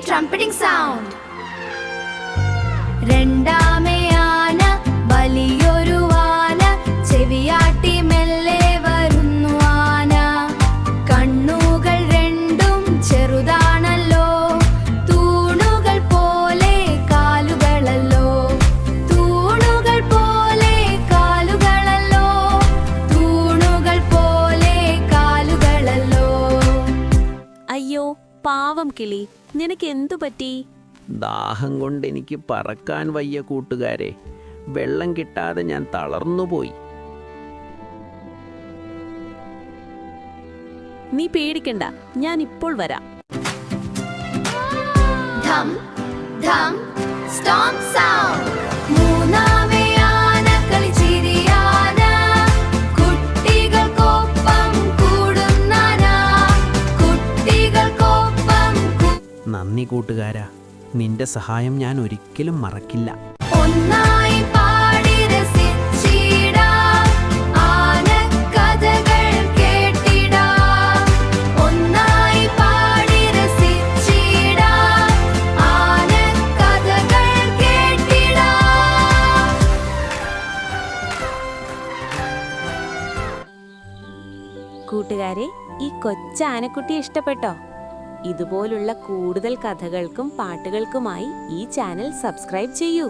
trumpeting sound. രണ്ടാമേ ആന വലിയൊരു ആന ചെവിയാട്ടി മെല്ലെ വരുന്നു ആന. കണ്ണുകൾ രണ്ടും ചെറുതാണല്ലോ, തൂണുകൾ പോലെ കാലുകളല്ലോ. തൂണുകൾ പോലെ കാലുകളല്ലോ, തൂണുകൾ പോലെ കാലുകളല്ലോ. അയ്യോ പാവം കിളി, നിനക്ക് എന്തു പറ്റി? ദാഹം കൊണ്ട് എനിക്ക് പറക്കാൻ വയ്യ കൂട്ടുകാരെ. വെള്ളം കിട്ടാതെ ഞാൻ തളർന്നുപോയി. നീ പേടിക്കണ്ട, ഞാൻ ഇപ്പോൾ വരാം. ധം ധം സ്റ്റോംപ് സൗണ്ട്. മൂന്നാമേ ആന കളിച്ചിരിയാന, കുട്ടികൾക്കൊപ്പം കൂടുന്നാന, കുട്ടികൾക്കൊപ്പം. നന്ദി കൂട്ടുകാരാ, നിന്റെ സഹായം ഞാൻ ഒരിക്കലും മറക്കില്ല. ഒന്നായി പാടി രസിച്ചിടാം, ആനക്കഥകൾ കേട്ടിടാം. ഒന്നായി പാടി രസിച്ചിടാം, ആനക്കഥകൾ കേട്ടിടാം. കൂട്ടുകാരെ, ഈ കൊച്ചാനക്കുട്ടി ഇഷ്ടപ്പെട്ടോ? ഇതുപോലുള്ള കൂടുതൽ കഥകൾക്കും പാട്ടുകൾക്കുമായി ഈ ചാനൽ സബ്സ്ക്രൈബ് ചെയ്യൂ.